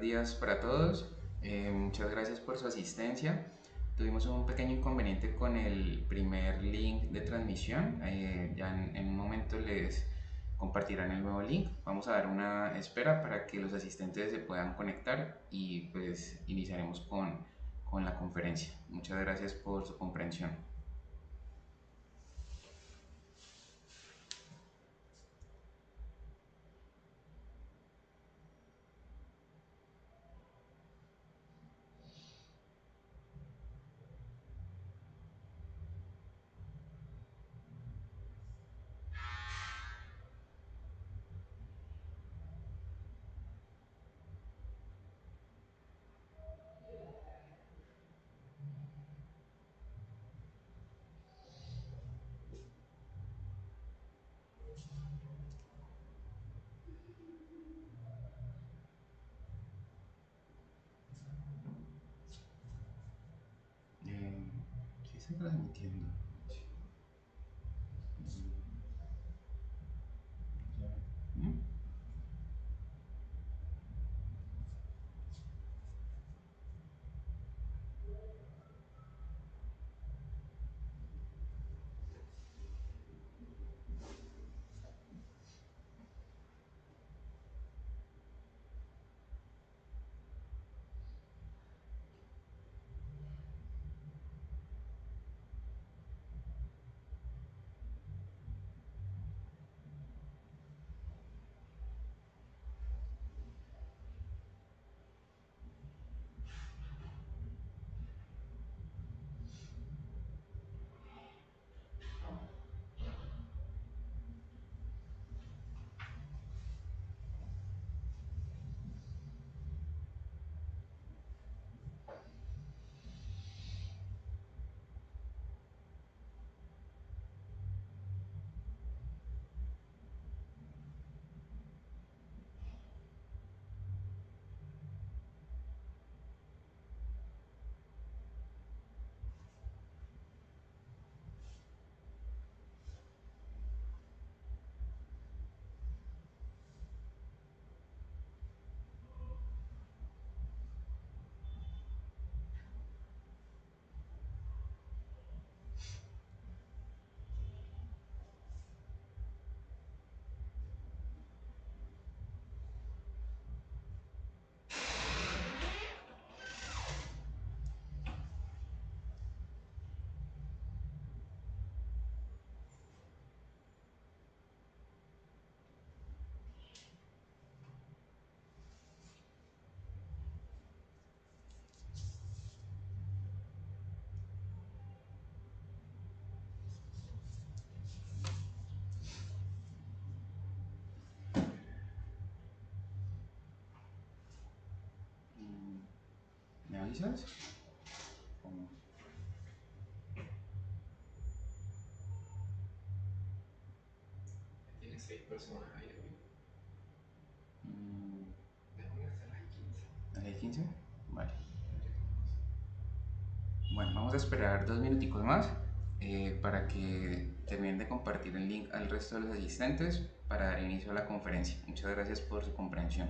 días para todos. Muchas gracias por su asistencia. Tuvimos un pequeño inconveniente con el primer link de transmisión. Ya en un momento les compartirán el nuevo link. Vamos a dar una espera para que los asistentes se puedan conectar y pues iniciaremos con la conferencia. Muchas gracias por su comprensión. ¿Sí está transmitiendo? ¿Mm? ¿Me avisas? Tiene 6 personas ahí hoy. Mm, Déjame hacer las 15. ¿A las 15? Vale. Bueno, vamos a esperar 2 minuticos más para que terminen de compartir el link al resto de los asistentes para dar inicio a la conferencia. Muchas gracias por su comprensión.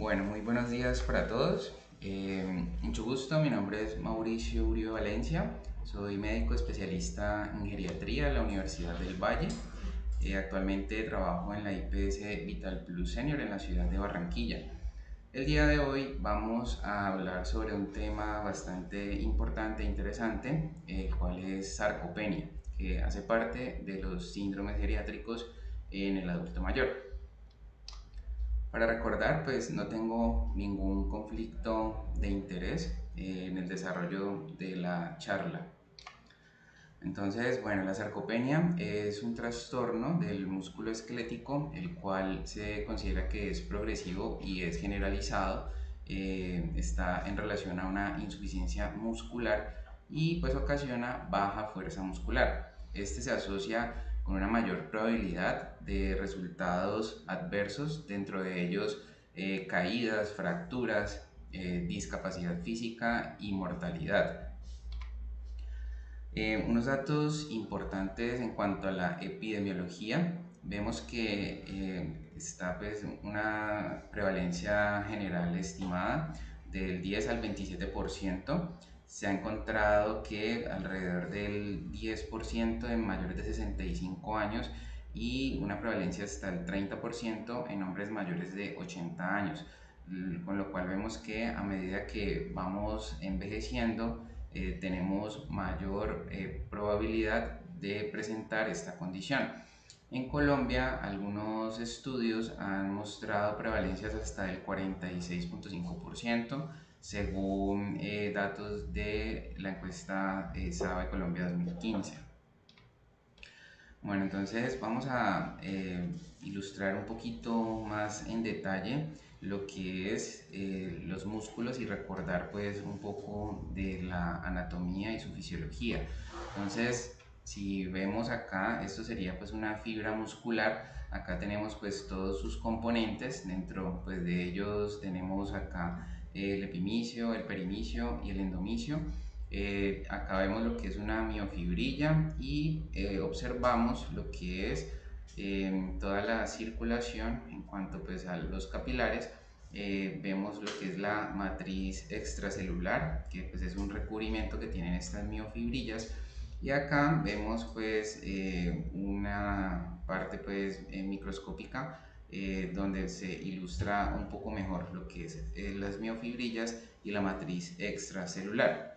Bueno, muy buenos días para todos. Mucho gusto, mi nombre es Mauricio Uribe Valencia, soy médico especialista en geriatría de la Universidad del Valle. Actualmente trabajo en la IPS Vital Plus Senior en la ciudad de Barranquilla. El día de hoy vamos a hablar sobre un tema bastante importante e interesante, el cual es sarcopenia, que hace parte de los síndromes geriátricos en el adulto mayor. Para recordar, pues no tengo ningún conflicto de interés en el desarrollo de la charla. Entonces, bueno, la sarcopenia es un trastorno del músculo esquelético, el cual se considera que es progresivo y es generalizado. Está en relación a una insuficiencia muscular y pues ocasiona baja fuerza muscular. Este se asocia con una mayor probabilidad de resultados adversos, dentro de ellos caídas, fracturas, discapacidad física y mortalidad. Unos datos importantes en cuanto a la epidemiología. Vemos que está pues, una prevalencia general estimada del 10 al 27%. Se ha encontrado que alrededor del 10% en mayores de 65 años y una prevalencia hasta el 30% en hombres mayores de 80 años. Con lo cual vemos que a medida que vamos envejeciendo, tenemos mayor probabilidad de presentar esta condición. En Colombia, algunos estudios han mostrado prevalencias hasta del 46.5%, según datos de la encuesta SABE Colombia 2015. Bueno, entonces vamos a ilustrar un poquito más en detalle lo que es los músculos y recordar pues un poco de la anatomía y su fisiología. Entonces, si vemos acá, esto sería pues una fibra muscular. Acá tenemos pues todos sus componentes. Dentro pues de ellos tenemos acá el epimicio, el perimicio y el endomicio. Acá vemos lo que es una miofibrilla y observamos lo que es toda la circulación en cuanto pues a los capilares. Vemos lo que es la matriz extracelular, que pues es un recubrimiento que tienen estas miofibrillas, y acá vemos pues una parte pues microscópica donde se ilustra un poco mejor lo que es las miofibrillas y la matriz extracelular.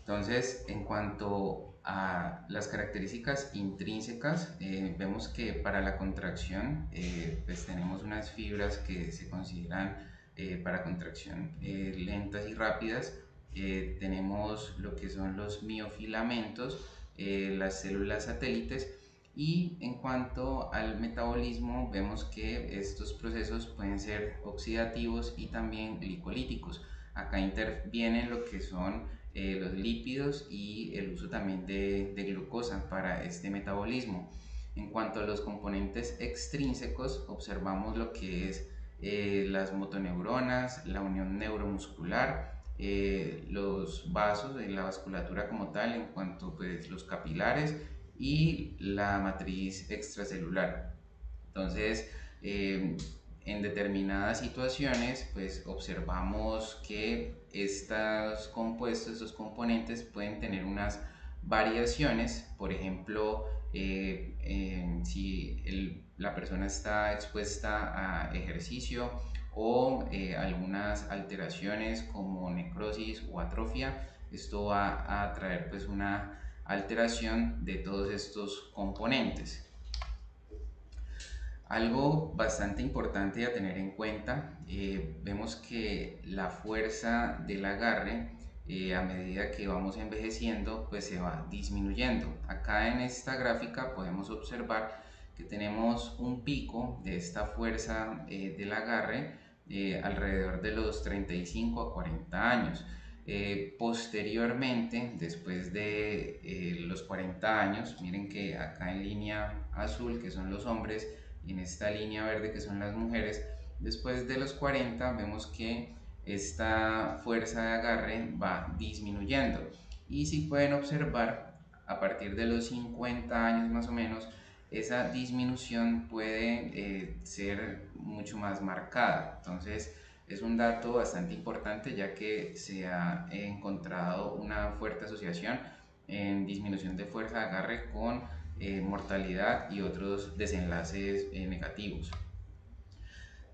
Entonces, en cuanto a las características intrínsecas, vemos que para la contracción pues tenemos unas fibras que se consideran para contracción lentas y rápidas. Tenemos lo que son los miofilamentos, las células satélites, y en cuanto al metabolismo vemos que estos procesos pueden ser oxidativos y también glicolíticos. Acá intervienen lo que son los lípidos y el uso también de glucosa para este metabolismo. En cuanto a los componentes extrínsecos, observamos lo que es las motoneuronas, la unión neuromuscular, los vasos, la vasculatura como tal, en cuanto pues los capilares y la matriz extracelular. Entonces, en determinadas situaciones, pues observamos que estos compuestos, estos componentes pueden tener unas variaciones. Por ejemplo, si la persona está expuesta a ejercicio o algunas alteraciones como necrosis o atrofia, esto va a traer pues una alteración de todos estos componentes. Algo bastante importante a tener en cuenta, vemos que la fuerza del agarre a medida que vamos envejeciendo pues se va disminuyendo. Acá en esta gráfica podemos observar que tenemos un pico de esta fuerza del agarre alrededor de los 35 a 40 años. Posteriormente, después de los 40 años, miren que acá en línea azul, que son los hombres, y en esta línea verde, que son las mujeres, después de los 40 vemos que esta fuerza de agarre va disminuyendo. Y si pueden observar, a partir de los 50 años más o menos, esa disminución puede ser mucho más marcada. Entonces es un dato bastante importante, ya que se ha encontrado una fuerte asociación en disminución de fuerza de agarre con mortalidad y otros desenlaces negativos.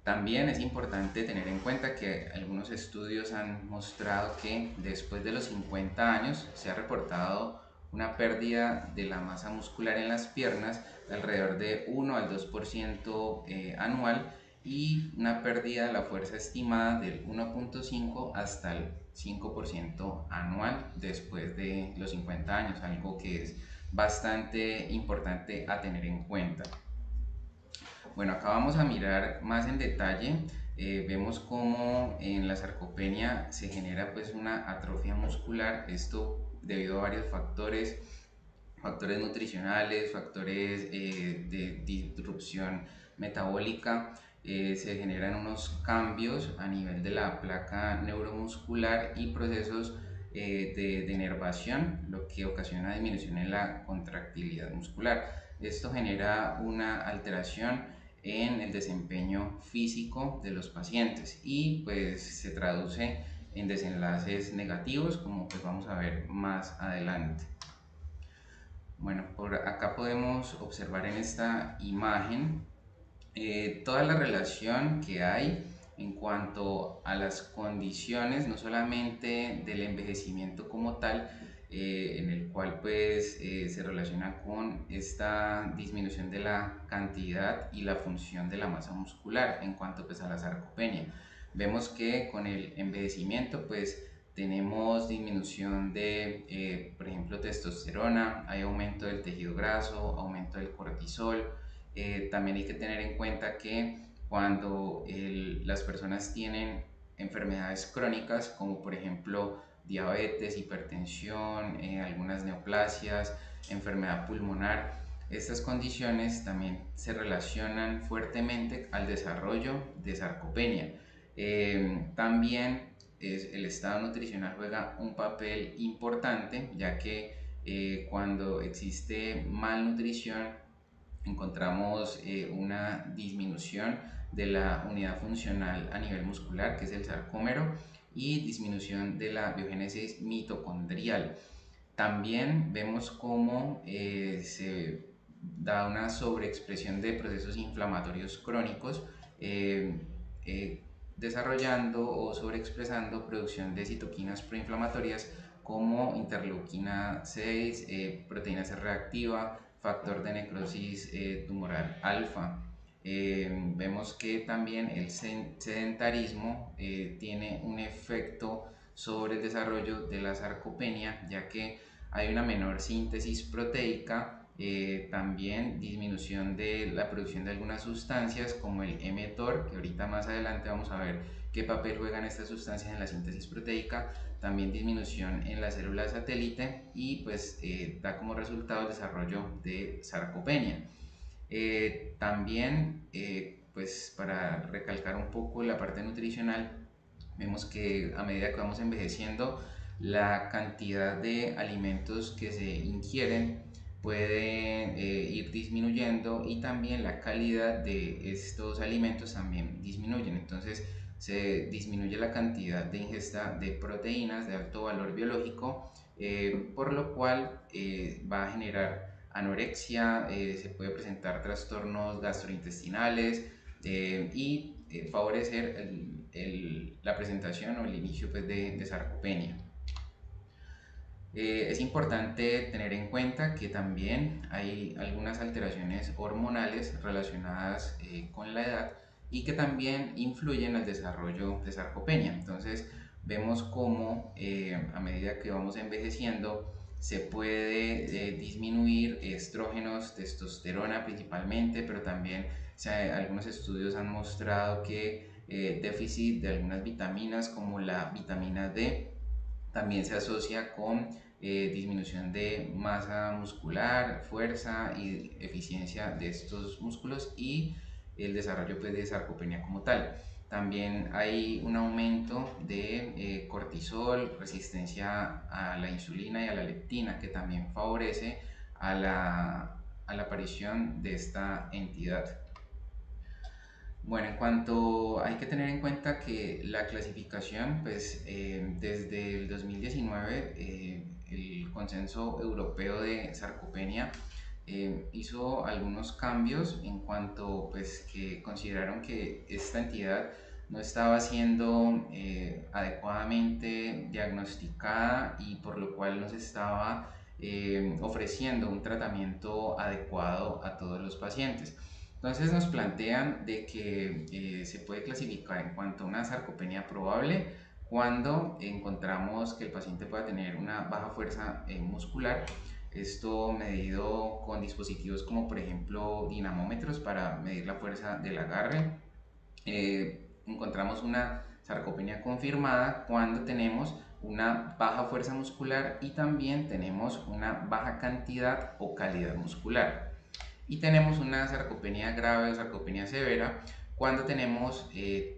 También es importante tener en cuenta que algunos estudios han mostrado que después de los 50 años se ha reportado una pérdida de la masa muscular en las piernas de alrededor de 1 al 2% anual, y una pérdida de la fuerza estimada del 1.5 hasta el 5% anual después de los 50 años, algo que es bastante importante a tener en cuenta. Bueno, acá vamos a mirar más en detalle. Vemos cómo en la sarcopenia se genera pues una atrofia muscular, esto debido a varios factores, factores nutricionales, factores de disrupción metabólica. Se generan unos cambios a nivel de la placa neuromuscular y procesos de denervación, lo que ocasiona disminución en la contractilidad muscular. Esto genera una alteración en el desempeño físico de los pacientes y pues se traduce en desenlaces negativos, como pues vamos a ver más adelante. Bueno, por acá podemos observar en esta imagen toda la relación que hay en cuanto a las condiciones, no solamente del envejecimiento como tal, en el cual pues se relaciona con esta disminución de la cantidad y la función de la masa muscular en cuanto pues a la sarcopenia. Vemos que con el envejecimiento pues tenemos disminución de, por ejemplo, testosterona, hay aumento del tejido graso, aumento del cortisol. También hay que tener en cuenta que cuando las personas tienen enfermedades crónicas, como por ejemplo diabetes, hipertensión, algunas neoplasias, enfermedad pulmonar, estas condiciones también se relacionan fuertemente al desarrollo de sarcopenia. También el estado nutricional juega un papel importante, ya que cuando existe malnutrición encontramos una disminución de la unidad funcional a nivel muscular, que es el sarcómero, y disminución de la biogénesis mitocondrial. También vemos cómo se da una sobreexpresión de procesos inflamatorios crónicos, eh, eh, desarrollando o sobreexpresando producción de citoquinas proinflamatorias como interleuquina 6, proteína C reactiva, factor de necrosis tumoral alfa. Vemos que también el sedentarismo tiene un efecto sobre el desarrollo de la sarcopenia, ya que hay una menor síntesis proteica, también disminución de la producción de algunas sustancias como el mTOR, que ahorita más adelante vamos a ver qué papel juegan estas sustancias en la síntesis proteica, también disminución en las células satélite y pues da como resultado el desarrollo de sarcopenia. También pues para recalcar un poco la parte nutricional, vemos que a medida que vamos envejeciendo, la cantidad de alimentos que se ingieren puede ir disminuyendo, y también la calidad de estos alimentos también disminuyen. Entonces se disminuye la cantidad de ingesta de proteínas de alto valor biológico, por lo cual va a generar anorexia, se puede presentar trastornos gastrointestinales y favorecer la presentación o el inicio pues, de sarcopenia. Es importante tener en cuenta que también hay algunas alteraciones hormonales relacionadas con la edad y que también influyen al desarrollo de sarcopenia. Entonces vemos cómo a medida que vamos envejeciendo se puede disminuir estrógenos, testosterona principalmente, pero también algunos estudios han mostrado que déficit de algunas vitaminas como la vitamina D también se asocia con disminución de masa muscular, fuerza y eficiencia de estos músculos y el desarrollo pues, de sarcopenia como tal. También hay un aumento de cortisol, resistencia a la insulina y a la leptina, que también favorece a a la aparición de esta entidad. Bueno, en cuanto hay que tener en cuenta que la clasificación, pues desde el 2019 el Consenso Europeo de Sarcopenia hizo algunos cambios en cuanto pues que consideraron que esta entidad no estaba siendo adecuadamente diagnosticada y por lo cual no se estaba ofreciendo un tratamiento adecuado a todos los pacientes. Entonces nos plantean de que se puede clasificar en cuanto a una sarcopenia probable cuando encontramos que el paciente pueda tener una baja fuerza muscular, esto medido con dispositivos como por ejemplo dinamómetros para medir la fuerza del agarre. Encontramos una sarcopenia confirmada cuando tenemos una baja fuerza muscular y también tenemos una baja cantidad o calidad muscular. Y tenemos una sarcopenia grave o sarcopenia severa cuando tenemos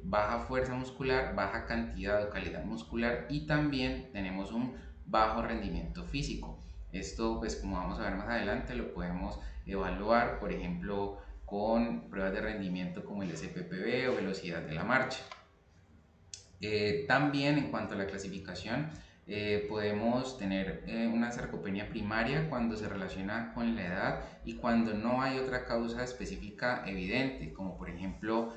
baja fuerza muscular, baja cantidad o calidad muscular y también tenemos un bajo rendimiento físico. Esto, pues como vamos a ver más adelante, lo podemos evaluar, por ejemplo, con pruebas de rendimiento como el SPPB o velocidad de la marcha. También en cuanto a la clasificación, podemos tener una sarcopenia primaria cuando se relaciona con la edad y cuando no hay otra causa específica evidente, como por ejemplo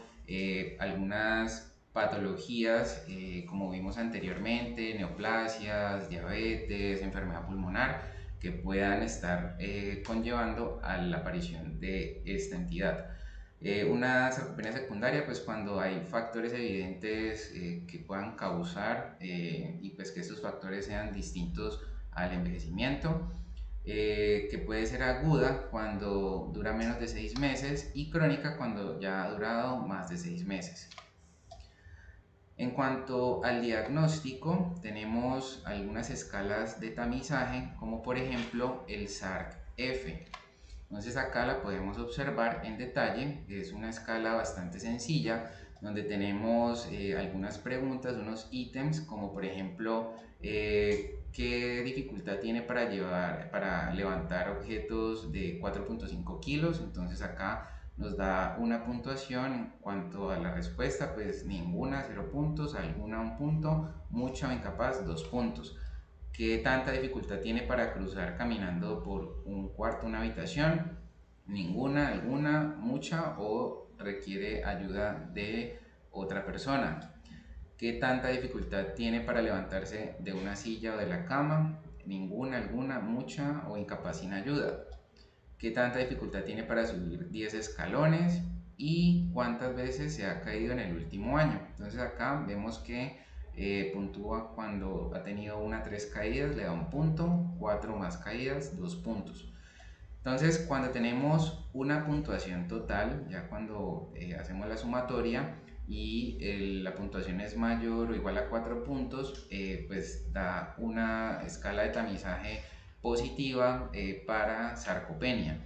algunas patologías como vimos anteriormente, neoplasias, diabetes, enfermedad pulmonar, que puedan estar conllevando a la aparición de esta entidad. Una sarcopenia secundaria, pues cuando hay factores evidentes que puedan causar y pues que estos factores sean distintos al envejecimiento, que puede ser aguda cuando dura menos de 6 meses y crónica cuando ya ha durado más de 6 meses. En cuanto al diagnóstico, tenemos algunas escalas de tamizaje, como por ejemplo el SARC-F. Entonces acá la podemos observar en detalle, es una escala bastante sencilla, donde tenemos algunas preguntas, unos ítems, como por ejemplo, qué dificultad tiene para levantar objetos de 4.5 kilos. Entonces acá nos da una puntuación en cuanto a la respuesta, pues ninguna, 0 puntos, alguna 1 punto, mucha o incapaz, 2 puntos. ¿Qué tanta dificultad tiene para cruzar caminando por un cuarto, una habitación? Ninguna, alguna, mucha o requiere ayuda de otra persona. ¿Qué tanta dificultad tiene para levantarse de una silla o de la cama? Ninguna, alguna, mucha o incapaz sin ayuda. ¿Qué tanta dificultad tiene para subir 10 escalones? Y cuántas veces se ha caído en el último año. Entonces acá vemos que puntúa cuando ha tenido 1 a 3 caídas, le da 1 punto, 4 más caídas, 2 puntos. Entonces cuando tenemos una puntuación total, ya cuando hacemos la sumatoria y la puntuación es mayor o igual a 4 puntos, pues da una escala de tamizaje positiva para sarcopenia.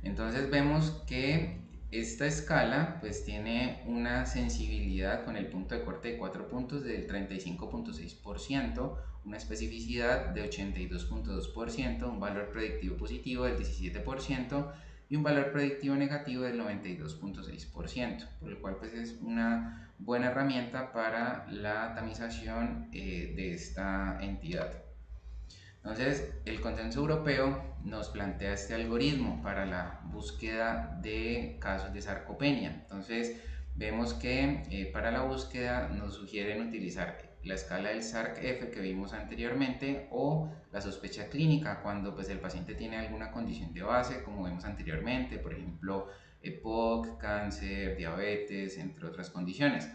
Entonces vemos que esta escala pues tiene una sensibilidad con el punto de corte de 4 puntos del 35.6%, una especificidad de 82.2%, un valor predictivo positivo del 17% y un valor predictivo negativo del 92.6%, por lo cual pues es una buena herramienta para la tamización de esta entidad. Entonces, el Consenso Europeo nos plantea este algoritmo para la búsqueda de casos de sarcopenia. Entonces, vemos que para la búsqueda nos sugieren utilizar la escala del SARC-F que vimos anteriormente o la sospecha clínica cuando pues, el paciente tiene alguna condición de base, como vimos anteriormente, por ejemplo, EPOC, cáncer, diabetes, entre otras condiciones.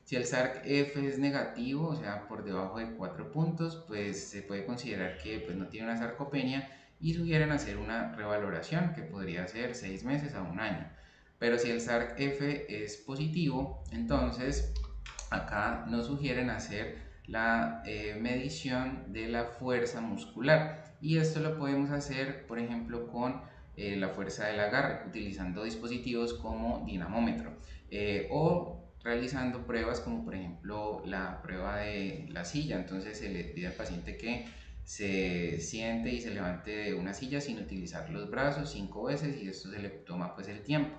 Si el SARC-F es negativo, o sea, por debajo de 4 puntos, pues se puede considerar que pues, no tiene una sarcopenia y sugieren hacer una revaloración que podría ser 6 meses a 1 año. Pero si el SARC-F es positivo, entonces acá nos sugieren hacer la medición de la fuerza muscular. Y esto lo podemos hacer, por ejemplo, con la fuerza del agarre, utilizando dispositivos como dinamómetro o realizando pruebas como por ejemplo la prueba de la silla. Entonces se le pide al paciente que se siente y se levante de una silla sin utilizar los brazos 5 veces, y esto se le toma pues el tiempo.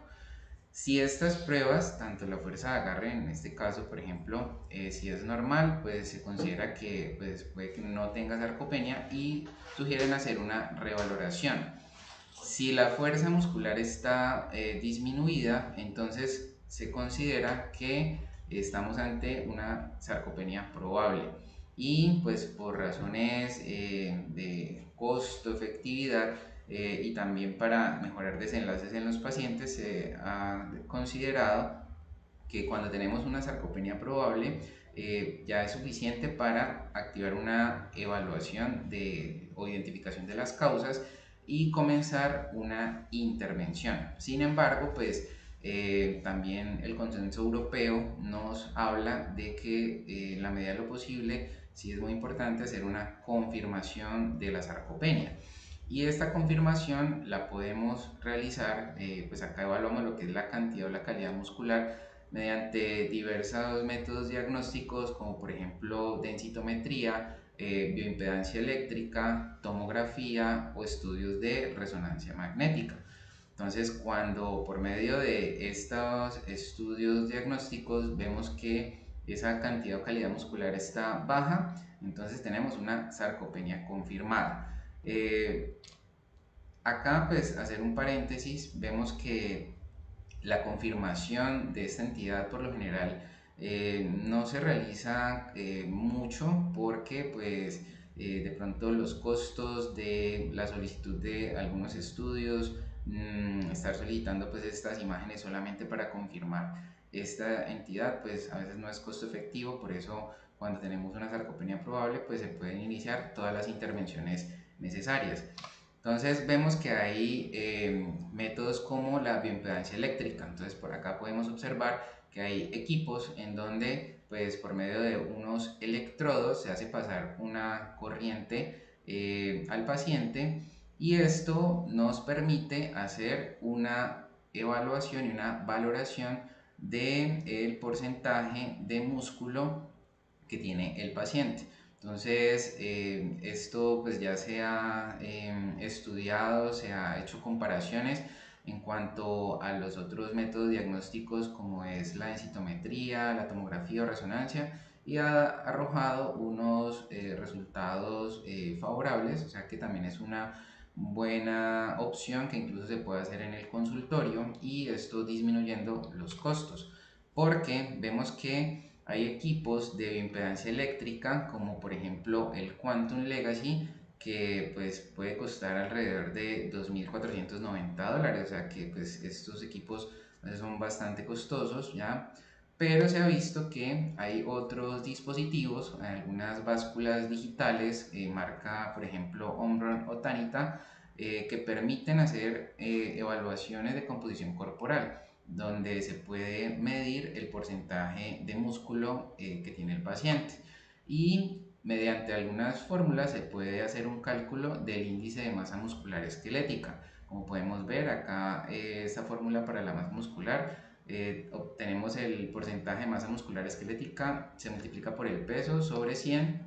Si estas pruebas, tanto la fuerza de agarre en este caso, por ejemplo, si es normal, pues se considera que pues, puede que no tenga sarcopenia y sugieren hacer una revaloración. Si la fuerza muscular está disminuida, entonces se considera que estamos ante una sarcopenia probable, y pues por razones de costo, efectividad, y también para mejorar desenlaces en los pacientes, se ha considerado que cuando tenemos una sarcopenia probable ya es suficiente para activar una evaluación o identificación de las causas y comenzar una intervención. Sin embargo, pues también el consenso europeo nos habla de que en la medida de lo posible sí es muy importante hacer una confirmación de la sarcopenia. Y esta confirmación la podemos realizar, pues acá evaluamos lo que es la cantidad o la calidad muscular mediante diversos métodos diagnósticos, como por ejemplo densitometría, bioimpedancia eléctrica, tomografía o estudios de resonancia magnética. Entonces, cuando por medio de estos estudios diagnósticos vemos que esa cantidad o calidad muscular está baja, entonces tenemos una sarcopenia confirmada. Acá, pues, hacer un paréntesis, vemos que la confirmación de esta entidad por lo general no se realiza mucho, porque pues de pronto los costos de la solicitud de algunos estudios, estar solicitando pues estas imágenes solamente para confirmar esta entidad, pues a veces no es costo efectivo. Por eso cuando tenemos una sarcopenia probable, pues se pueden iniciar todas las intervenciones necesarias. Entonces vemos que hay métodos como la bioimpedancia eléctrica. Entonces por acá podemos observar que hay equipos en donde pues por medio de unos electrodos se hace pasar una corriente al paciente, y esto nos permite hacer una evaluación y una valoración del porcentaje de músculo que tiene el paciente. Entonces, esto pues ya se ha estudiado, se ha hecho comparaciones en cuanto a los otros métodos diagnósticos, como es la densitometría, la tomografía o resonancia, y ha arrojado unos resultados favorables. O sea que también es una buena opción que incluso se puede hacer en el consultorio, y esto disminuyendo los costos, porque vemos que hay equipos de bioimpedancia eléctrica, como por ejemplo el Quantum Legacy, que pues puede costar alrededor de $2.490. O sea que pues estos equipos son bastante costosos, ¿ya? Pero se ha visto que hay otros dispositivos, algunas básculas digitales, marca por ejemplo Omron o Tanita, que permiten hacer evaluaciones de composición corporal, donde se puede medir el porcentaje de músculo que tiene el paciente, y mediante algunas fórmulas se puede hacer un cálculo del índice de masa muscular esquelética. Como podemos ver acá, esta fórmula para la masa muscular, obtenemos el porcentaje de masa muscular esquelética, se multiplica por el peso sobre 100,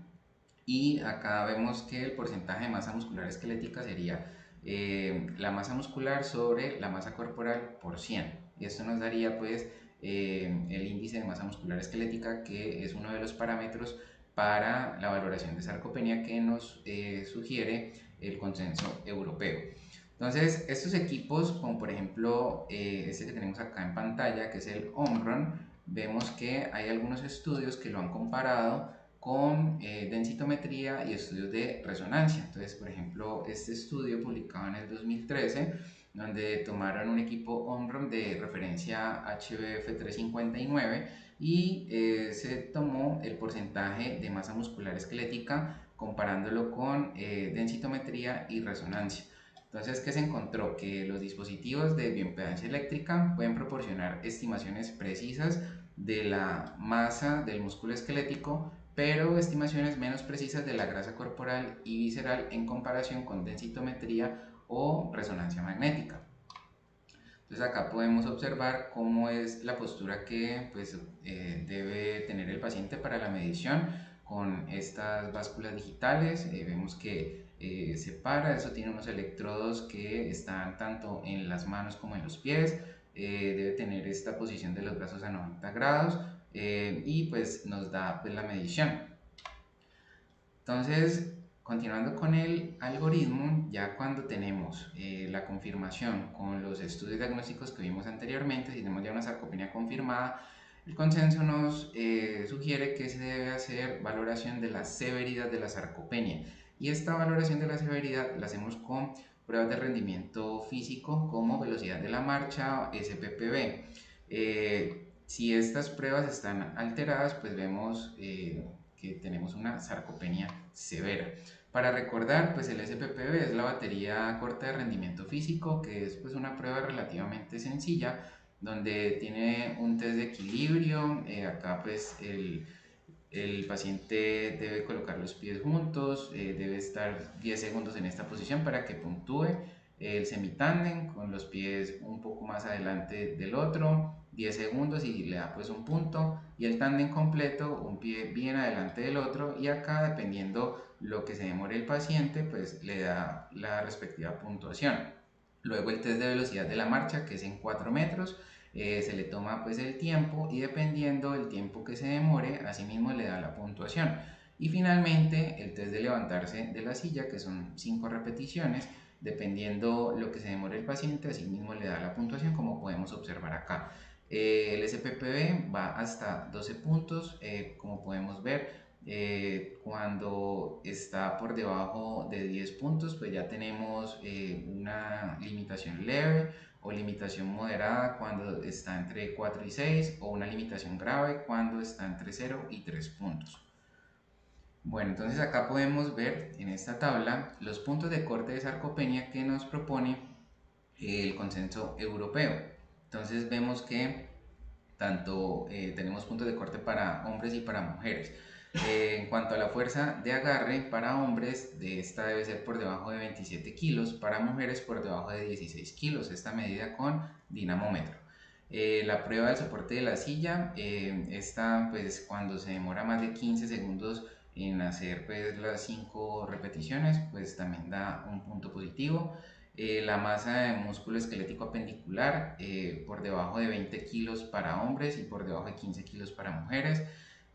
y acá vemos que el porcentaje de masa muscular esquelética sería la masa muscular sobre la masa corporal por 100, y esto nos daría pues el índice de masa muscular esquelética, que es uno de los parámetros para la valoración de sarcopenia que nos sugiere el consenso europeo. Entonces, estos equipos, como por ejemplo este que tenemos acá en pantalla, que es el Omron, vemos que hay algunos estudios que lo han comparado con densitometría y estudios de resonancia. Entonces, por ejemplo, este estudio publicado en el 2013, donde tomaron un equipo Omron de referencia HBF 359, y se tomó el porcentaje de masa muscular esquelética comparándolo con densitometría y resonancia. Entonces, ¿qué se encontró? Que los dispositivos de bioimpedancia eléctrica pueden proporcionar estimaciones precisas de la masa del músculo esquelético, pero estimaciones menos precisas de la grasa corporal y visceral en comparación con densitometría o resonancia magnética. Entonces acá podemos observar cómo es la postura que pues, debe tener el paciente para la medición. con estas básculas digitales. Vemos que se para, eso tiene unos electrodos que están tanto en las manos como en los pies. Debe tener esta posición de los brazos a 90 grados y pues nos da pues la medición. Entonces, continuando con el algoritmo, ya cuando tenemos la confirmación con los estudios diagnósticos que vimos anteriormente, si tenemos ya una sarcopenia confirmada, el consenso nos sugiere que se debe hacer valoración de la severidad de la sarcopenia. Y esta valoración de la severidad la hacemos con pruebas de rendimiento físico como velocidad de la marcha, SPPB. Si estas pruebas están alteradas, pues vemos que tenemos una sarcopenia severa. Para recordar, pues el SPPB es la batería corta de rendimiento físico, que es pues una prueba relativamente sencilla, donde tiene un test de equilibrio. Acá pues el paciente debe colocar los pies juntos, debe estar 10 segundos en esta posición para que puntúe. El semitándem con los pies un poco más adelante del otro, 10 segundos y le da pues un punto. Y el tándem completo, un pie bien adelante del otro, y acá dependiendo lo que se demore el paciente, pues le da la respectiva puntuación. Luego el test de velocidad de la marcha, que es en 4 metros. Se le toma pues el tiempo y dependiendo el tiempo que se demore, asimismo le da la puntuación. Y finalmente el test de levantarse de la silla, que son 5 repeticiones, dependiendo lo que se demore el paciente, asimismo le da la puntuación, como podemos observar acá. El SPPB va hasta 12 puntos, como podemos ver. Cuando está por debajo de 10 puntos, pues ya tenemos una limitación leve o limitación moderada cuando está entre 4 y 6, o una limitación grave cuando está entre 0 y 3 puntos. Bueno, entonces acá podemos ver en esta tabla los puntos de corte de sarcopenia que nos propone el consenso europeo. Entonces vemos que tanto tenemos puntos de corte para hombres y para mujeres. En cuanto a la fuerza de agarre, para hombres esta debe ser por debajo de 27 kilos, para mujeres por debajo de 16 kilos, esta medida con dinamómetro. La prueba del soporte de la silla, esta pues cuando se demora más de 15 segundos en hacer pues las 5 repeticiones, pues también da un punto positivo. La masa de músculo esquelético apendicular por debajo de 20 kilos para hombres y por debajo de 15 kilos para mujeres.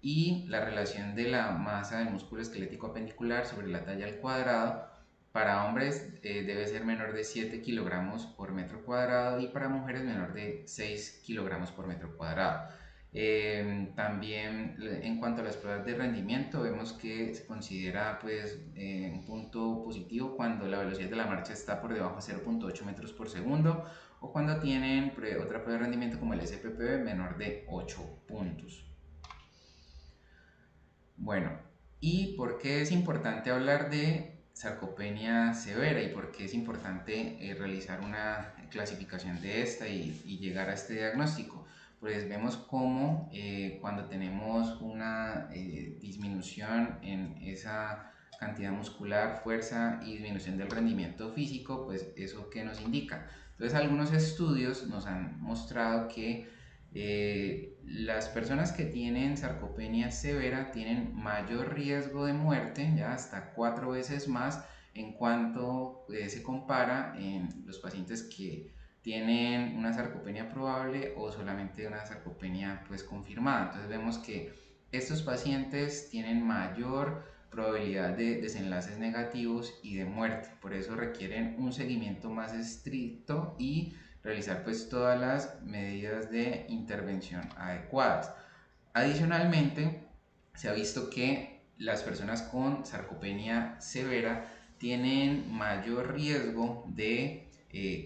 Y la relación de la masa del músculo esquelético apendicular sobre la talla al cuadrado para hombres debe ser menor de 7 kilogramos por metro cuadrado y para mujeres menor de 6 kilogramos por metro cuadrado. También en cuanto a las pruebas de rendimiento, vemos que se considera pues, un punto positivo cuando la velocidad de la marcha está por debajo de 0.8 metros por segundo, o cuando tienen otra prueba de rendimiento como el SPPB menor de 8 puntos. Bueno, ¿y por qué es importante hablar de sarcopenia severa y por qué es importante realizar una clasificación de esta y llegar a este diagnóstico? Pues vemos cómo cuando tenemos una disminución en esa cantidad muscular, fuerza y disminución del rendimiento físico, pues eso que nos indica. Entonces algunos estudios nos han mostrado que las personas que tienen sarcopenia severa tienen mayor riesgo de muerte, ya hasta 4 veces más en cuanto se compara en los pacientes que tienen una sarcopenia probable o solamente una sarcopenia pues confirmada. Entonces vemos que estos pacientes tienen mayor probabilidad de desenlaces negativos y de muerte, por eso requieren un seguimiento más estricto y realizar pues todas las medidas de intervención adecuadas. Adicionalmente, se ha visto que las personas con sarcopenia severa tienen mayor riesgo de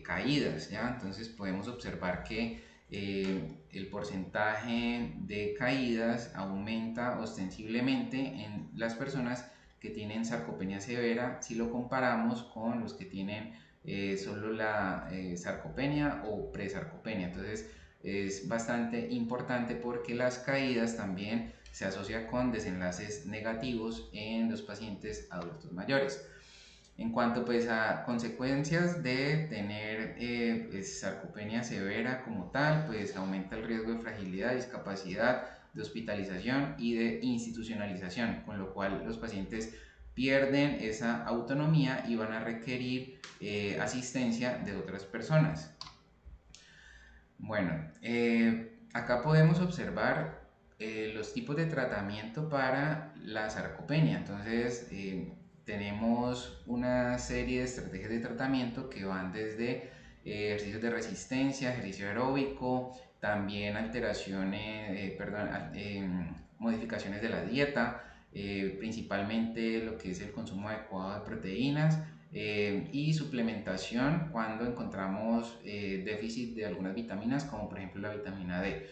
caídas, ¿ya? Entonces podemos observar que el porcentaje de caídas aumenta ostensiblemente en las personas que tienen sarcopenia severa si lo comparamos con los que tienen solo la sarcopenia o presarcopenia. Entonces es bastante importante porque las caídas también se asocian con desenlaces negativos en los pacientes adultos mayores. En cuanto pues a consecuencias de tener pues, sarcopenia severa como tal, pues aumenta el riesgo de fragilidad, discapacidad, de hospitalización y de institucionalización, con lo cual los pacientes pierden esa autonomía y van a requerir asistencia de otras personas. Bueno, acá podemos observar los tipos de tratamiento para la sarcopenia. Entonces, tenemos una serie de estrategias de tratamiento que van desde ejercicios de resistencia, ejercicio aeróbico, también modificaciones de la dieta, principalmente lo que es el consumo adecuado de proteínas, y suplementación cuando encontramos déficit de algunas vitaminas, como por ejemplo la vitamina D.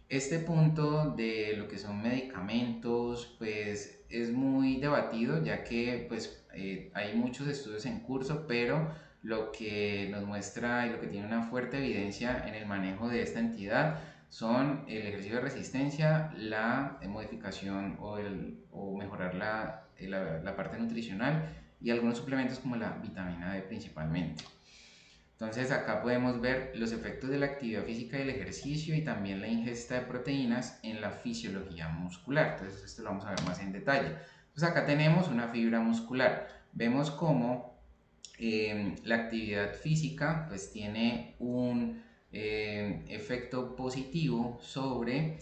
Este punto de lo que son medicamentos pues es muy debatido, ya que pues hay muchos estudios en curso, pero lo que nos muestra y lo que tiene una fuerte evidencia en el manejo de esta entidad son el ejercicio de resistencia, la modificación o mejorar la parte nutricional y algunos suplementos como la vitamina D principalmente. Entonces acá podemos ver los efectos de la actividad física y el ejercicio y también la ingesta de proteínas en la fisiología muscular. Entonces esto lo vamos a ver más en detalle. Entonces acá tenemos una fibra muscular. Vemos cómo la actividad física pues tiene un efecto positivo sobre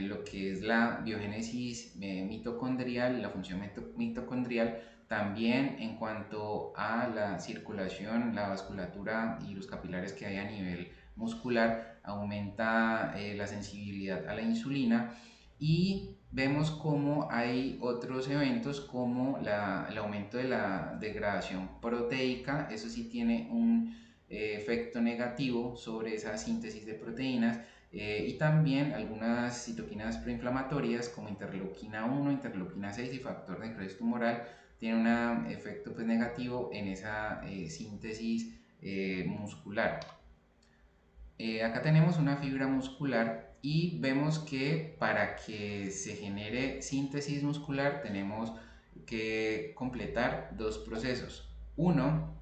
lo que es la biogénesis mitocondrial, la función mitocondrial, también en cuanto a la circulación, la vasculatura y los capilares que hay a nivel muscular, aumenta la sensibilidad a la insulina y vemos cómo hay otros eventos como el aumento de la degradación proteica. Eso sí tiene un efecto negativo sobre esa síntesis de proteínas, y también algunas citoquinas proinflamatorias como interleuquina 1, interleuquina 6 y factor de necrosis tumoral tiene un efecto pues, negativo en esa síntesis muscular. Acá tenemos una fibra muscular y vemos que para que se genere síntesis muscular tenemos que completar dos procesos. Uno,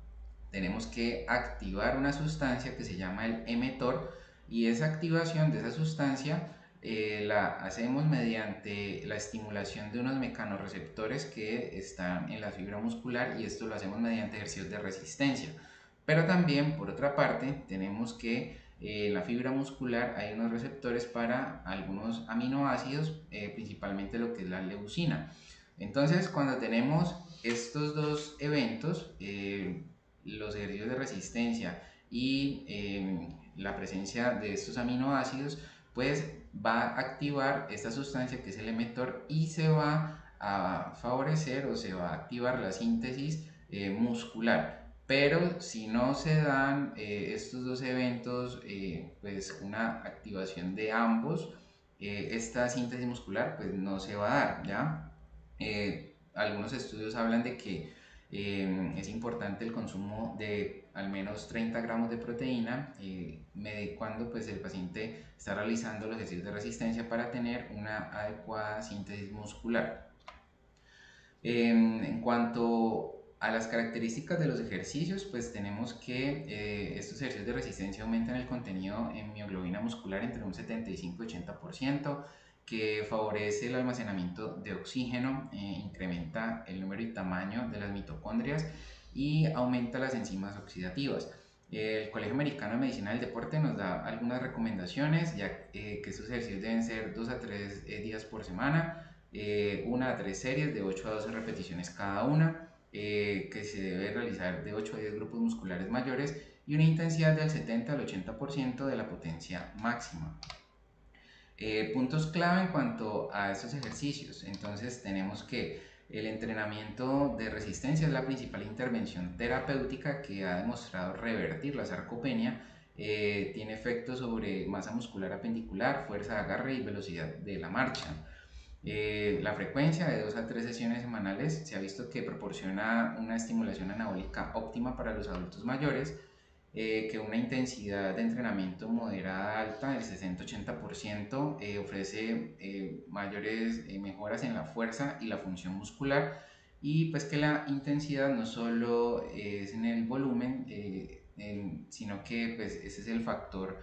tenemos que activar una sustancia que se llama el mTOR y esa activación de esa sustancia la hacemos mediante la estimulación de unos mecanorreceptores que están en la fibra muscular y esto lo hacemos mediante ejercicios de resistencia. Pero también, por otra parte, tenemos que en la fibra muscular hay unos receptores para algunos aminoácidos, principalmente lo que es la leucina. Entonces, cuando tenemos estos dos eventos, los ejercicios de resistencia y la presencia de estos aminoácidos, pues va a activar esta sustancia que es el mTOR y se va a favorecer o se va a activar la síntesis muscular. Pero si no se dan estos dos eventos, pues una activación de ambos, esta síntesis muscular pues no se va a dar, ¿ya? Algunos estudios hablan de que es importante el consumo de al menos 30 gramos de proteína cuando pues, el paciente está realizando los ejercicios de resistencia para tener una adecuada síntesis muscular. En cuanto a las características de los ejercicios, pues tenemos que estos ejercicios de resistencia aumentan el contenido en mioglobina muscular entre un 75 y 80%, que favorece el almacenamiento de oxígeno, incrementa el número y tamaño de las mitocondrias y aumenta las enzimas oxidativas. El Colegio Americano de Medicina del Deporte nos da algunas recomendaciones, ya que estos ejercicios deben ser 2 a 3 días por semana, 1 a 3 series de 8 a 12 repeticiones cada una, que se debe realizar de 8 a 10 grupos musculares mayores y una intensidad del 70 al 80% de la potencia máxima. Puntos clave en cuanto a estos ejercicios. Entonces tenemos que el entrenamiento de resistencia es la principal intervención terapéutica que ha demostrado revertir la sarcopenia. Tiene efectos sobre masa muscular apendicular, fuerza de agarre y velocidad de la marcha. La frecuencia de 2 a 3 sesiones semanales se ha visto que proporciona una estimulación anabólica óptima para los adultos mayores, que una intensidad de entrenamiento moderada alta del 60-80% ofrece mayores mejoras en la fuerza y la función muscular, y pues que la intensidad no solo es en el volumen, sino que pues ese es el factor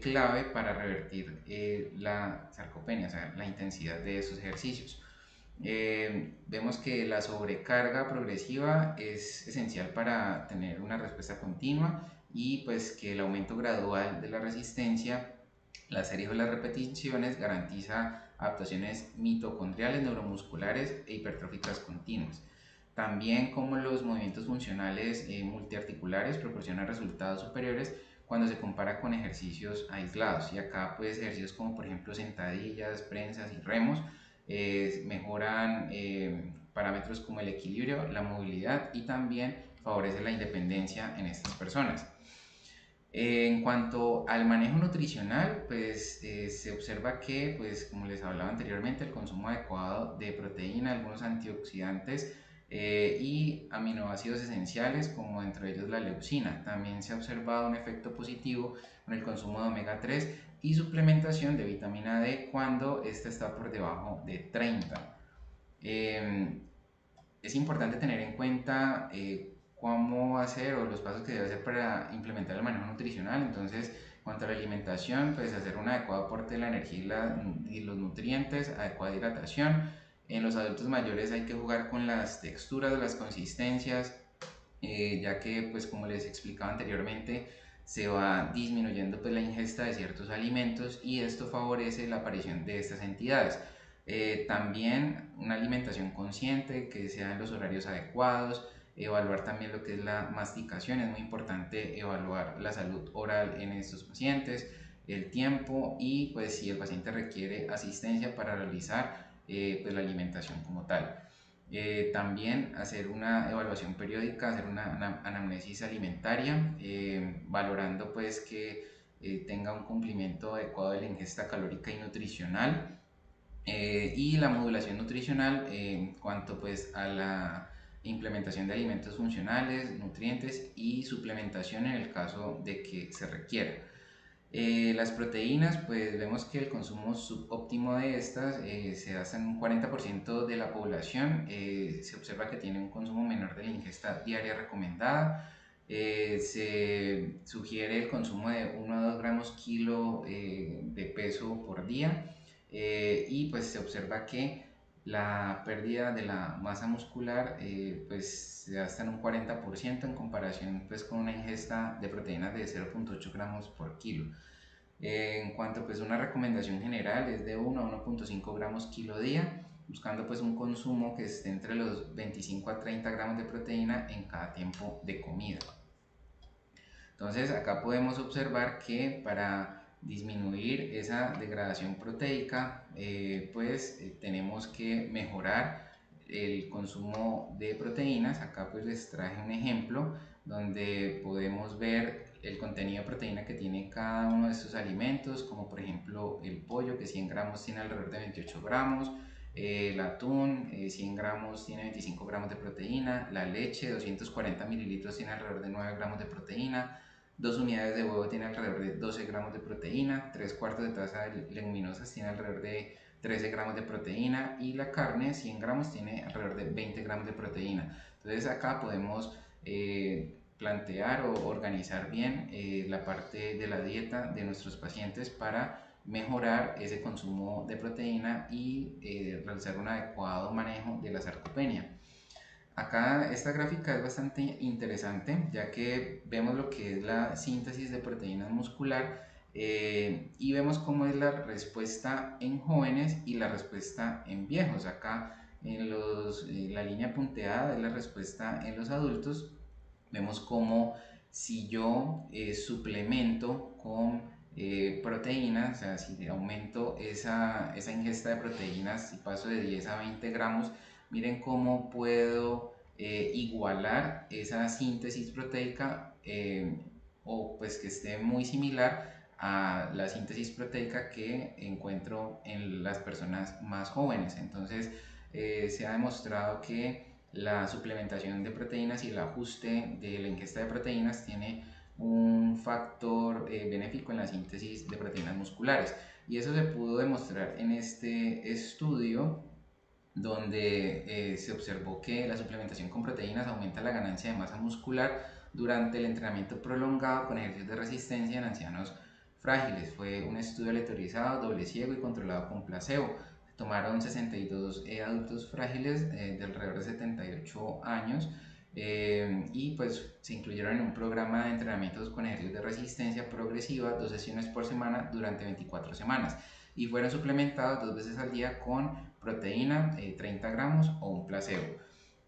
clave para revertir la sarcopenia, o sea, la intensidad de estos ejercicios. Vemos que la sobrecarga progresiva es esencial para tener una respuesta continua y pues que el aumento gradual de la resistencia, la serie o las repeticiones garantiza adaptaciones mitocondriales, neuromusculares e hipertróficas continuas. También como los movimientos funcionales multiarticulares proporcionan resultados superiores cuando se compara con ejercicios aislados. Y acá pues ejercicios como por ejemplo sentadillas, prensas y remos mejoran parámetros como el equilibrio, la movilidad y también favorece la independencia en estas personas. En cuanto al manejo nutricional, pues se observa que, pues como les hablaba anteriormente, el consumo adecuado de proteína, algunos antioxidantes y aminoácidos esenciales, como entre ellos la leucina. También se ha observado un efecto positivo con el consumo de omega 3 y suplementación de vitamina D cuando esta está por debajo de 30. Es importante tener en cuenta cómo hacer o los pasos que debe hacer para implementar el manejo nutricional. Entonces, en cuanto a la alimentación, pues hacer un adecuado aporte de la energía y los nutrientes, adecuada hidratación. En los adultos mayores hay que jugar con las texturas, las consistencias, ya que pues como les explicaba anteriormente, se va disminuyendo pues la ingesta de ciertos alimentos y esto favorece la aparición de estas entidades. También una alimentación consciente, que sea en los horarios adecuados, evaluar también lo que es la masticación, es muy importante evaluar la salud oral en estos pacientes, el tiempo y pues si el paciente requiere asistencia para realizar pues la alimentación como tal. También hacer una evaluación periódica, hacer una anamnesis alimentaria, valorando pues que tenga un cumplimiento adecuado de la ingesta calórica y nutricional, y la modulación nutricional en cuanto pues a la implementación de alimentos funcionales, nutrientes y suplementación en el caso de que se requiera. Las proteínas, pues vemos que el consumo subóptimo de estas se da en un 40% de la población. Se observa que tiene un consumo menor de la ingesta diaria recomendada. Se sugiere el consumo de 1 a 2 gramos kilo de peso por día, y pues se observa que la pérdida de la masa muscular pues se da hasta en un 40% en comparación pues con una ingesta de proteínas de 0.8 gramos por kilo. En cuanto pues una recomendación general es de 1 a 1.5 gramos kilo día, buscando pues un consumo que esté entre los 25 a 30 gramos de proteína en cada tiempo de comida. Entonces acá podemos observar que para disminuir esa degradación proteica, tenemos que mejorar el consumo de proteínas. Acá pues les traje un ejemplo donde podemos ver el contenido de proteína que tiene cada uno de estos alimentos, como por ejemplo el pollo, que 100 gramos tiene alrededor de 28 gramos, el atún, 100 gramos tiene 25 gramos de proteína, la leche, 240 mililitros tiene alrededor de 9 gramos de proteína, 2 unidades de huevo tiene alrededor de 12 gramos de proteína, 3 cuartos de taza de leguminosas tiene alrededor de 13 gramos de proteína y la carne, 100 gramos, tiene alrededor de 20 gramos de proteína. Entonces acá podemos plantear o organizar bien la parte de la dieta de nuestros pacientes para mejorar ese consumo de proteína y realizar un adecuado manejo de la sarcopenia. Acá esta gráfica es bastante interesante, ya que vemos lo que es la síntesis de proteína muscular, y vemos cómo es la respuesta en jóvenes y la respuesta en viejos. Acá en la línea punteada es la respuesta en los adultos. Vemos cómo si yo suplemento con proteínas, o sea, si aumento esa ingesta de proteínas, si paso de 10 a 20 gramos, miren cómo puedo igualar esa síntesis proteica, o pues que esté muy similar a la síntesis proteica que encuentro en las personas más jóvenes. Entonces se ha demostrado que la suplementación de proteínas y el ajuste de la ingesta de proteínas tiene un factor benéfico en la síntesis de proteínas musculares, y eso se pudo demostrar en este estudio donde se observó que la suplementación con proteínas aumenta la ganancia de masa muscular durante el entrenamiento prolongado con ejercicios de resistencia en ancianos frágiles. Fue un estudio aleatorizado, doble ciego y controlado con placebo. Se tomaron 62 adultos frágiles de alrededor de 78 años y pues se incluyeron en un programa de entrenamientos con ejercicios de resistencia progresiva, 2 sesiones por semana durante 24 semanas y fueron suplementados 2 veces al día con proteína, 30 gramos o un placebo.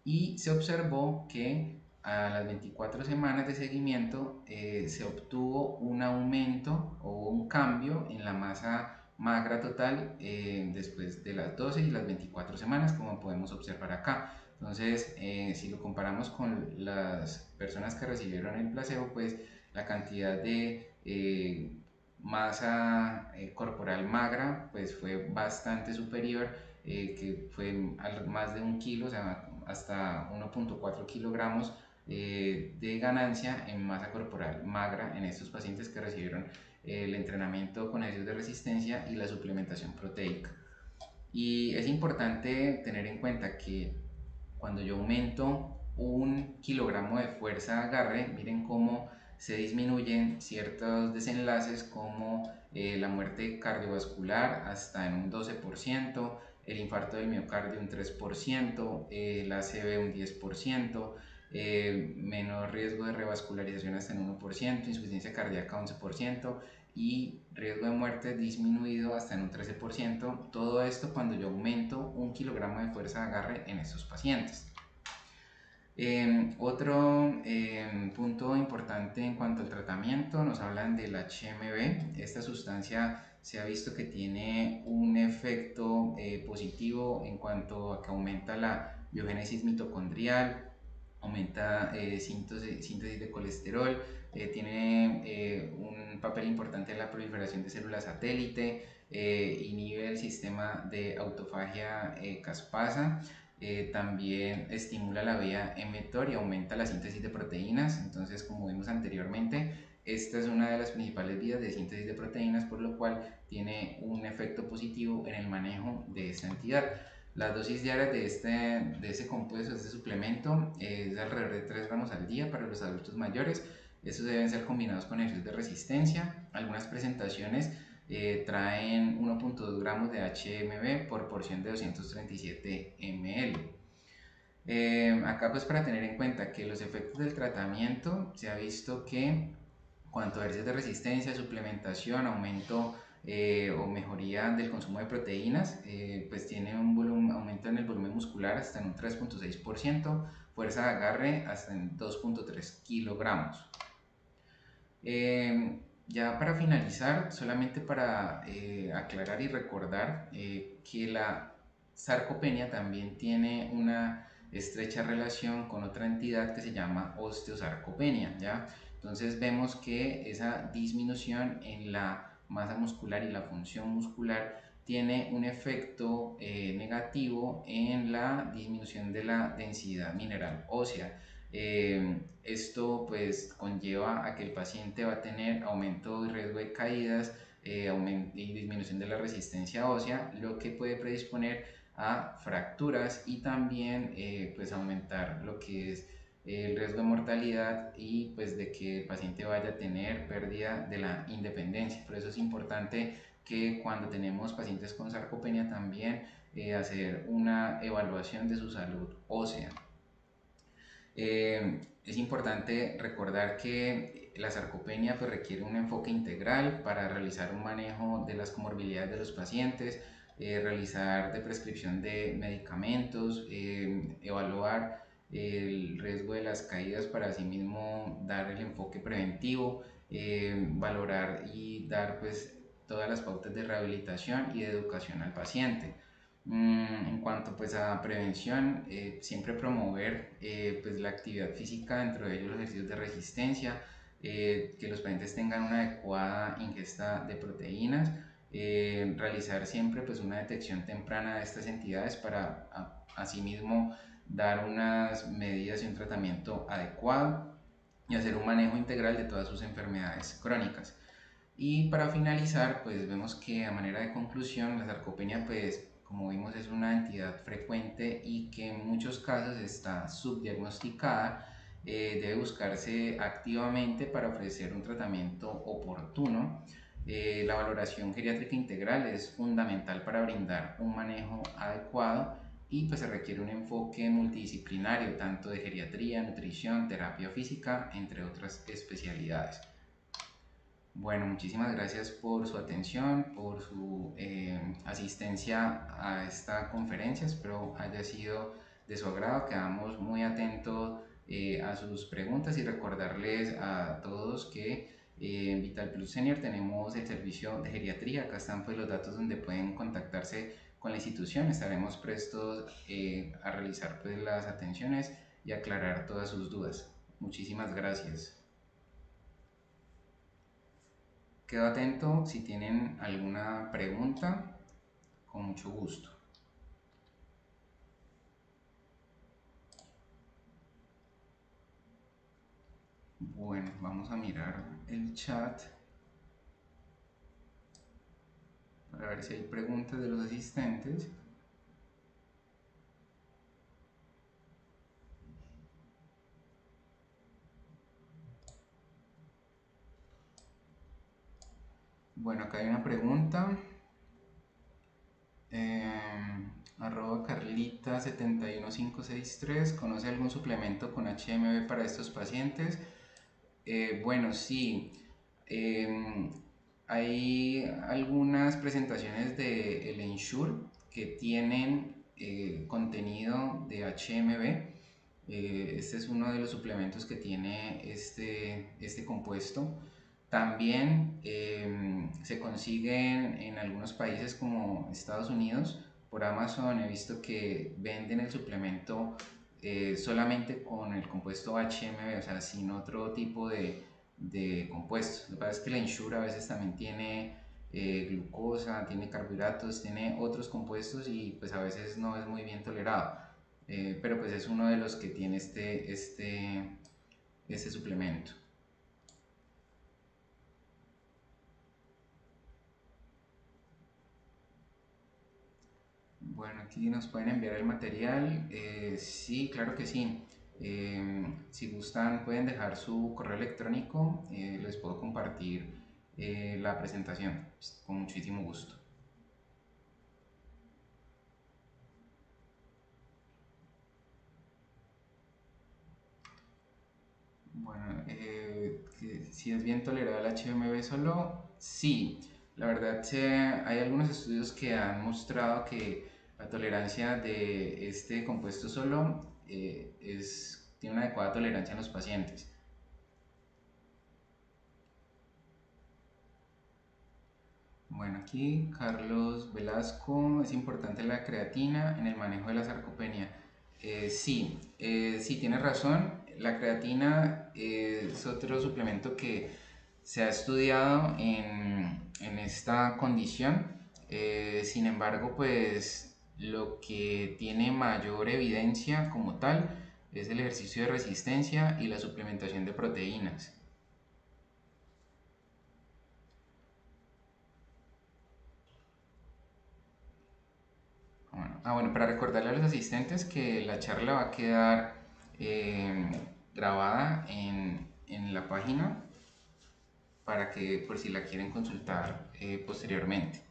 Y se observó que a las 24 semanas de seguimiento se obtuvo un aumento o un cambio en la masa magra total después de las 12 y las 24 semanas, como podemos observar acá. Entonces, si lo comparamos con las personas que recibieron el placebo, pues la cantidad de masa corporal magra pues fue bastante superior, que fue más de 1 kilo, o sea, hasta 1.4 kilogramos de ganancia en masa corporal magra en estos pacientes que recibieron el entrenamiento con ejercicios de resistencia y la suplementación proteica. Y es importante tener en cuenta que cuando yo aumento 1 kilogramo de fuerza de agarre, miren cómo se disminuyen ciertos desenlaces como la muerte cardiovascular hasta en un 12%, el infarto del miocardio un 3%, el ACV un 10%, menor riesgo de revascularización hasta en 1%, insuficiencia cardíaca 11% y riesgo de muerte disminuido hasta en un 13%, todo esto cuando yo aumento 1 kilogramo de fuerza de agarre en estos pacientes. Otro punto importante en cuanto al tratamiento, nos hablan del HMB. Esta sustancia se ha visto que tiene un efecto positivo en cuanto a que aumenta la biogénesis mitocondrial, aumenta síntesis de colesterol, tiene un papel importante en la proliferación de células satélite, inhibe el sistema de autofagia caspasa, también estimula la vía mTOR y aumenta la síntesis de proteínas. Entonces, como vimos anteriormente, esta es una de las principales vías de síntesis de proteínas, por lo cual tiene un efecto positivo en el manejo de esta entidad. Las dosis diarias de este compuesto, de este suplemento, es de alrededor de 3 gramos al día para los adultos mayores. Estos deben ser combinados con ejercicios de resistencia. Algunas presentaciones traen 1.2 gramos de HMB por porción de 237 ml. Acá pues para tener en cuenta que los efectos del tratamiento se ha visto que cuanto a ejercicios de resistencia, suplementación, aumento o mejoría del consumo de proteínas, pues tiene un aumento en el volumen muscular hasta en un 3.6%, fuerza de agarre hasta en 2.3 kilogramos. Ya para finalizar, solamente para aclarar y recordar que la sarcopenia también tiene una estrecha relación con otra entidad que se llama osteosarcopenia, ¿ya? Entonces vemos que esa disminución en la masa muscular y la función muscular tiene un efecto negativo en la disminución de la densidad mineral ósea. Esto pues conlleva a que el paciente va a tener aumento y riesgo de caídas y disminución de la resistencia ósea, lo que puede predisponer a fracturas y también pues aumentar lo que es el riesgo de mortalidad y pues de que el paciente vaya a tener pérdida de la independencia. Por eso es importante que cuando tenemos pacientes con sarcopenia también hacer una evaluación de su salud ósea. Es importante recordar que la sarcopenia pues, requiere un enfoque integral para realizar un manejo de las comorbilidades de los pacientes, realizar de prescripción de medicamentos, evaluar el riesgo de las caídas para asimismo dar el enfoque preventivo, valorar y dar pues todas las pautas de rehabilitación y de educación al paciente. En cuanto pues a prevención, siempre promover pues la actividad física, dentro de ellos los ejercicios de resistencia, que los pacientes tengan una adecuada ingesta de proteínas, realizar siempre pues una detección temprana de estas entidades para asimismo dar unas medidas y un tratamiento adecuado y hacer un manejo integral de todas sus enfermedades crónicas. Y para finalizar, pues vemos que a manera de conclusión, la sarcopenia pues como vimos es una entidad frecuente y que en muchos casos está subdiagnosticada, debe buscarse activamente para ofrecer un tratamiento oportuno. La valoración geriátrica integral es fundamental para brindar un manejo adecuado y pues se requiere un enfoque multidisciplinario, tanto de geriatría, nutrición, terapia física, entre otras especialidades. Bueno, muchísimas gracias por su atención, por su asistencia a esta conferencia. Espero haya sido de su agrado. Quedamos muy atentos a sus preguntas y recordarles a todos que en Vital Plus Senior tenemos el servicio de geriatría. Acá están pues los datos donde pueden contactarse con la institución. Estaremos prestos a realizar pues las atenciones y aclarar todas sus dudas. Muchísimas gracias. Quedo atento si tienen alguna pregunta, con mucho gusto. Bueno, vamos a mirar el chat para ver si hay preguntas de los asistentes. Bueno, acá hay una pregunta. Arroba Carlita71563, ¿conoce algún suplemento con HMB para estos pacientes? Bueno, sí. Hay algunas presentaciones de el Ensure que tienen contenido de HMB. Este es uno de los suplementos que tiene este compuesto. También se consiguen en algunos países como Estados Unidos. Por Amazon he visto que venden el suplemento solamente con el compuesto HMB, o sea, sin otro tipo de compuestos. Lo que pasa es que la Ensure a veces también tiene glucosa, tiene carbohidratos, tiene otros compuestos y pues a veces no es muy bien tolerado. Pero pues es uno de los que tiene este suplemento. Bueno, aquí nos pueden enviar el material. Sí, claro que sí. Si gustan, pueden dejar su correo electrónico. Les puedo compartir la presentación con muchísimo gusto. Bueno, si es bien tolerado el HMB solo, sí. La verdad, hay algunos estudios que han mostrado que la tolerancia de este compuesto solo tiene una adecuada tolerancia en los pacientes. Bueno, aquí Carlos Velasco, es importante la creatina en el manejo de la sarcopenia. Sí, sí, tienes razón. La creatina es otro suplemento que se ha estudiado en esta condición. Sin embargo, pues lo que tiene mayor evidencia como tal es el ejercicio de resistencia y la suplementación de proteínas. Bueno, para recordarle a los asistentes que la charla va a quedar grabada en la página para que por si la quieren consultar posteriormente.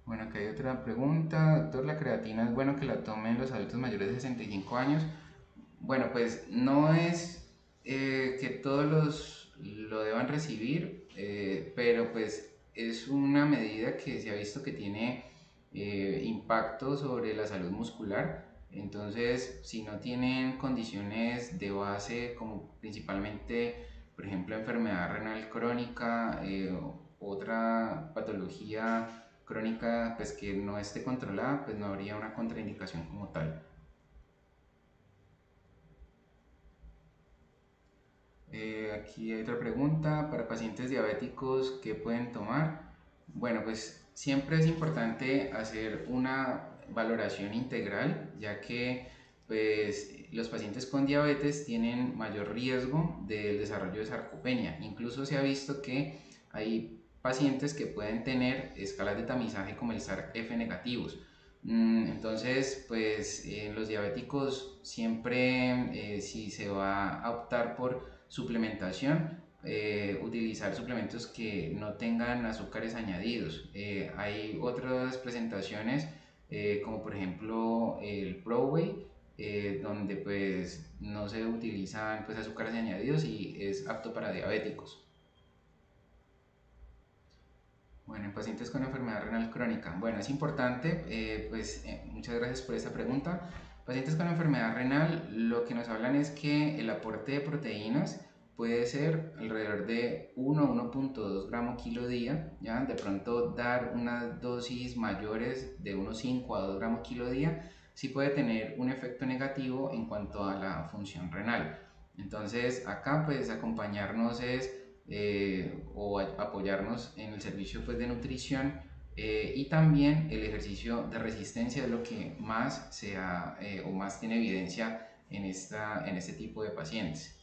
Bueno, acá hay otra pregunta. Doctor, ¿la creatina es bueno que la tomen los adultos mayores de 65 años? Bueno, pues no es que todos lo deban recibir, pero pues es una medida que se ha visto que tiene impacto sobre la salud muscular. Entonces, si no tienen condiciones de base como principalmente, por ejemplo, enfermedad renal crónica, otra patología crónica pues que no esté controlada, pues no habría una contraindicación como tal. Aquí hay otra pregunta, para pacientes diabéticos, ¿qué pueden tomar? Bueno, pues siempre es importante hacer una valoración integral, ya que pues, los pacientes con diabetes tienen mayor riesgo del desarrollo de sarcopenia. Incluso se ha visto que hay pacientes que pueden tener escalas de tamizaje como el SARC-F negativos. Entonces, pues en los diabéticos siempre, si se va a optar por suplementación, utilizar suplementos que no tengan azúcares añadidos. Hay otras presentaciones, como por ejemplo el ProWay, donde pues no se utilizan pues azúcares añadidos y es apto para diabéticos. Bueno, en pacientes con enfermedad renal crónica. Bueno, es importante, muchas gracias por esta pregunta. Pacientes con enfermedad renal, lo que nos hablan es que el aporte de proteínas puede ser alrededor de 1 a 1.2 gramos kilo día, ¿ya? De pronto dar unas dosis mayores de unos 5 a 2 gramos kilo día sí puede tener un efecto negativo en cuanto a la función renal. Entonces acá pues acompañarnos es o apoyarnos en el servicio pues, de nutrición y también el ejercicio de resistencia es lo que más o más tiene evidencia en este tipo de pacientes.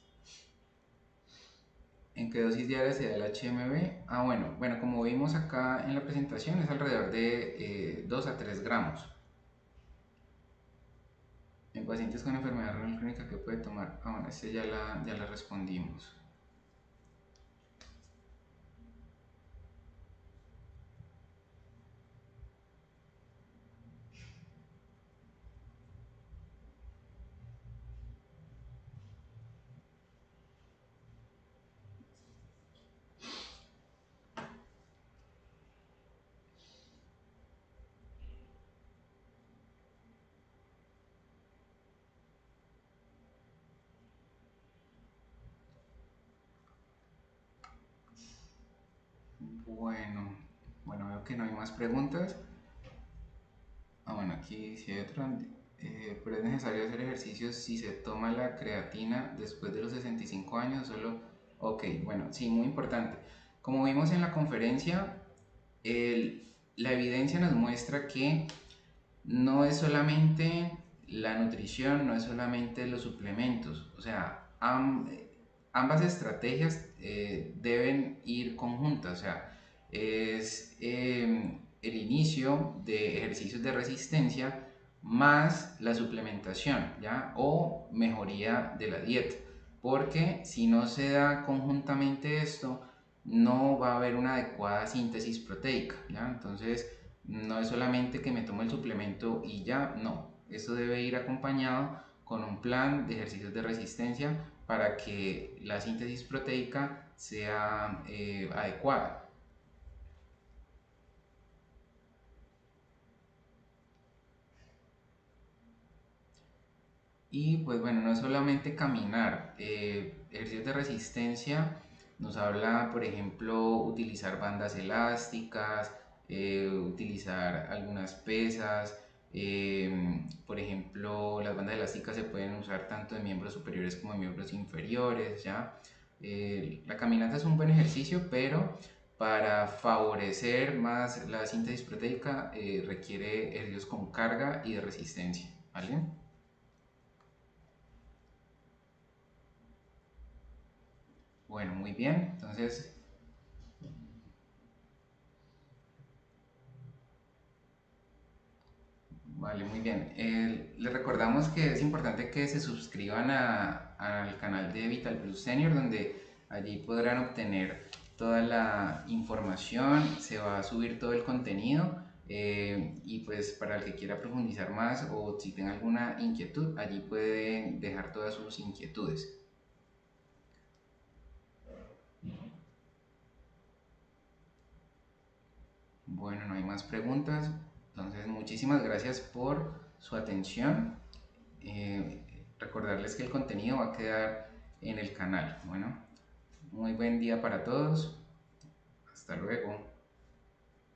¿En qué dosis diaria se da el HMB? Bueno, como vimos acá en la presentación es alrededor de 2 a 3 gramos. En pacientes con enfermedad renal crónica, ¿qué puede tomar? Este ya la respondimos. Bueno, veo que no hay más preguntas. Bueno, aquí sí hay otro. Pero es necesario hacer ejercicios si se toma la creatina después de los 65 años, solo. Ok, bueno, sí, muy importante. Como vimos en la conferencia, la evidencia nos muestra que no es solamente la nutrición, no es solamente los suplementos, o sea, ambas estrategias deben ir conjuntas, o sea, es el inicio de ejercicios de resistencia más la suplementación, ¿ya? O mejoría de la dieta, porque si no se da conjuntamente esto, no va a haber una adecuada síntesis proteica, ¿ya? Entonces, no es solamente que me tomo el suplemento y ya, no. Esto debe ir acompañado con un plan de ejercicios de resistencia para que la síntesis proteica sea adecuada. Y pues bueno, no es solamente caminar, ejercicios de resistencia nos habla, por ejemplo, utilizar bandas elásticas, utilizar algunas pesas, por ejemplo, las bandas elásticas se pueden usar tanto en miembros superiores como en miembros inferiores, ¿ya? La caminata es un buen ejercicio, pero para favorecer más la síntesis proteica requiere ejercicios con carga y de resistencia, ¿vale? Bueno, muy bien. Entonces, vale, muy bien. Les recordamos que es importante que se suscriban al canal de Vital Plus Senior, donde allí podrán obtener toda la información, se va a subir todo el contenido y pues para el que quiera profundizar más o si tenga alguna inquietud, allí pueden dejar todas sus inquietudes. Bueno, no hay más preguntas. Entonces, muchísimas gracias por su atención. Eh, Recordarles que el contenido va a quedar en el canal. Bueno, muy buen día para todos. Hasta luego.